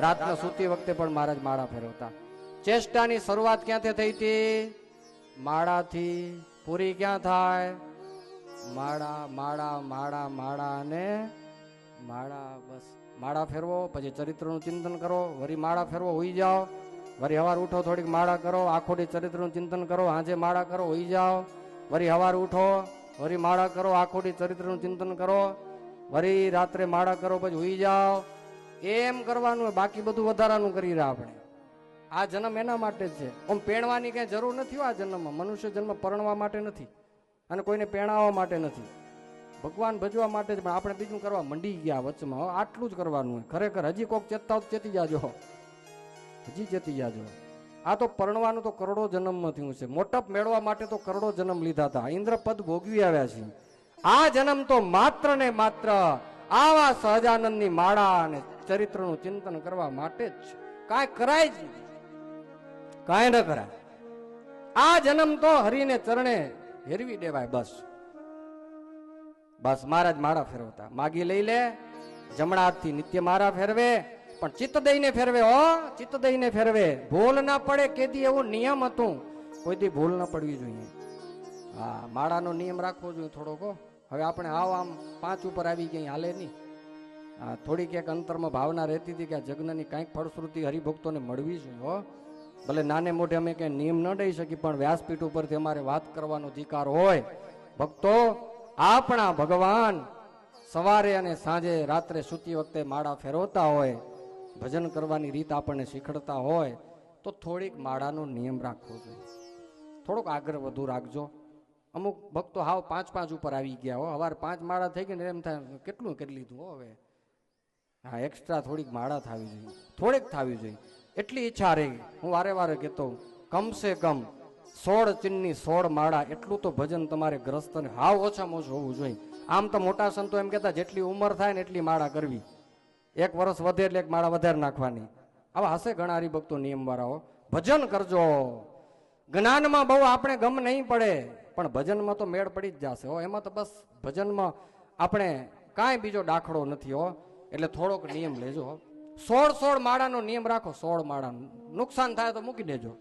રાતના સૂતી વખતે પણ મહારાજ માળા ફેરવતા. ચેષ્ટાની શરૂઆત ક્યાંથી થઈ હતી? માળાથી. પૂરી ક્યાં થાય? માળા માળા માળા માળા અને માળા. બસ માળા ફેરવો, પછી ચરિત્રનું ચિંતન કરો, વળી માળા ફેરવો, હોઈ જાઓ, વળી હવાર ઉઠો, થોડીક માળા કરો, આખો દી ચરિત્રનું ચિંતન કરો, હાજે માળા કરો, હોઈ જાઓ, વળી હવાર ઉઠો, વળી માળા કરો, આખો દી ચરિત્રનું ચિંતન કરો, વળી રાત્રે માળા કરો, પછી હોઈ જાઓ. એમ કરવાનું, બાકી બધું વધારાનું કરી રહ્યા આપણે. આ જન્મ એના માટે જ છે. આમ પેણવાની કઈ જરૂર નથી. આ જન્મમાં મનુષ્ય જન્મ પરણવા માટે નથી અને કોઈને પેણાવવા માટે નથી, ભગવાન ભજવા માટે જ. પણ આપણે બીજું કરવા મંડી ગયા વચમાં. આટલું જ કરવાનું. ખરેખર હજી કોક ચેતતા ચેતી જાજો, હજી ચેતી જાજો. આ તો પરણવાનું તો કરોડો જન્મમાં થયું છે. મોટપ મેળવવા માટે તો કરોડો જન્મ લીધા હતા. ઇન્દ્ર પદ ભોગવી આવ્યા છે. આ જન્મ તો માત્ર ને માત્ર આવા સહજાનંદની માળા અને ચરિત્રનું ચિંતન કરવા માટે જ છે. કાંઈ કરાય જ નહીં, કાંઈ ન કરાય. આ જન્મ તો હરિને ચરણે હેરવી દેવાય. બસ બસ. મહારાજ માળા ફેરવતા. માગી લઈ લે, જમણા હાથથી નિત્ય માળા ફેરવે, પણ ચિત્ત દઈને ફેરવે. હો, ચિત્ત દઈને ફેરવે. ભૂલ ના પડે. કેદી એવું નિયમ હતું, કોઈથી ભૂલ ના પડવી જોઈએ. હા, માળાનો નિયમ રાખવો જોઈએ થોડોક. હવે આપણે આમ 5 ઉપર આવી ગયા, હાલે નહીં. હા, થોડીક એક અંતરમાં ભાવના રહેતી હતી કે આ જગ્નની કાંઈક ફળશ્રુતિ હરિભક્તોને મળવી જોઈએ. હો, ભલે નાને મોઢે અમે કંઈ નિયમ ન દઈ શકી, પણ વ્યાસપીઠ ઉપરથી અમારે વાત કરવાનો અધિકાર હોય. ભક્તો, આપણા ભગવાન સવારે અને સાંજે રાત્રે સૂતી વખતે માળા ફેરવતા હોય, ભજન કરવાની રીત આપણને શીખડતા હોય, તો થોડીક માળાનો નિયમ રાખવો જોઈએ. થોડોક આગ્રહ વધુ રાખજો. અમુક ભક્તો હાવ 5 ઉપર આવી ગયા. હો, હવાર 5 માળા થઈ ગઈ ને એમ થાય કેટલું કરી લીધું. હો, હવે હા, એક્સ્ટ્રા થોડીક માળા થવી જોઈએ, થોડીક થવી જોઈએ. એટલી ઈચ્છા રહી. હું વારે વારે કહેતો, કમસે કમ 16 ચિન્ની 16 માળા, એટલું તો ભજન તમારે ગ્રસ્ત ને હાવ ઓછામાં ઓછું હોવું જોઈએ. આમ તો મોટા સંતો એમ કહેતા જેટલી ઉંમર થાય ને એટલી માળા કરવી. 1 વર્ષ વધે એટલે 1 માળા વધારે નાખવાની. આવા હશે ઘણા હરિભક્તો નિયમ વાળાઓ. ભજન કરજો. જ્ઞાનમાં બહુ આપણે ગમ નહીં પડે, પણ ભજનમાં તો મેળ પડી જ જશે. હો, એમાં તો બસ ભજનમાં આપણે કાંઈ બીજો દાખલો નથી. હો, એટલે થોડોક નિયમ લેજો. 16 માળાનો નિયમ રાખો. 16 માળાનું નુકસાન થાય તો મૂકી દેજો.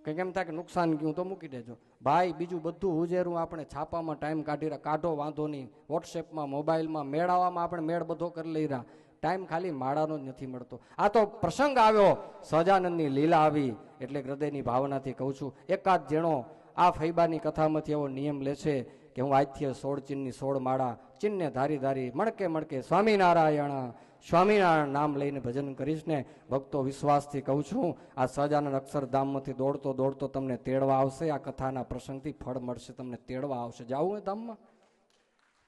કંઈક એમ થાય કે નુકસાન ગયું તો મૂકી દેજો. ભાઈ, બીજું બધું ઉજેરું આપણે છાપામાં ટાઈમ કાઢો, વાંધો નહીં. વોટ્સએપમાં, મોબાઈલમાં મેળવવામાં આપણે મેળ બધો કરી લઈ રહ્યા. ટાઈમ ખાલી માળાનો જ નથી મળતો. આ તો પ્રસંગ આવ્યો, સહજાનંદની લીલા આવી, એટલે હૃદયની ભાવનાથી કહું છું, એકાદ જણો આ ફૈબાની કથામાંથી એવો નિયમ લેશે કે હું આજથી 16 ચિન્ની 16 માળા ચિન્ને ધારી ધારી મણકે મણકે સ્વામિનારાયણ સ્વામિનારાયણ નામ લઈને ભજન કરીશ ને, ભક્તો વિશ્વાસથી કહું છું, આ સહજાનંદ અક્ષરધામમાંથી દોડતો દોડતો તમને તેડવા આવશે. આ કથાના પ્રસંગથી ફળ મળશે, તમને તેડવા આવશે. જાવું હોય ધામમાં,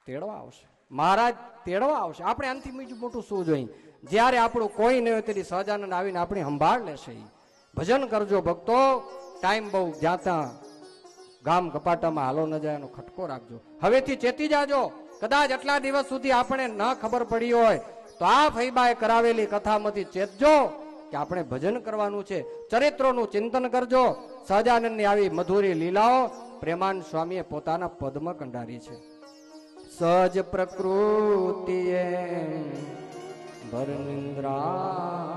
તેડવા આવશે. મહારાજ તેડવા આવશે. આપણે આનાથી બીજું મોટું શું જોઈએ? જ્યારે આપણું કોઈ નહીં હોય તેથી સહજાનંદ આવીને આપણી સંભાળ લેશે. ભજન કરજો ભક્તો. ટાઈમ બહુ જાતા ગામ કપાટામાં હાલો ન જાય એનો ખટકો રાખજો. હવેથી ચેતી જાજો. કદાચ આટલા દિવસ સુધી આપણે ન ખબર પડી હોય તો આ ફૈબાએ કરાવેલી કથામાંથી ચેતજો કે આપણે ભજન કરવાનું છે. ચરિત્રોનું ચિંતન કરજો. સહજાનંદની આવી મધુરી લીલાઓ પ્રેમાન સ્વામીએ પોતાના પદમાં કંડારી છે. સહજ પ્રકૃતિએ ભર નિંદ્રામાં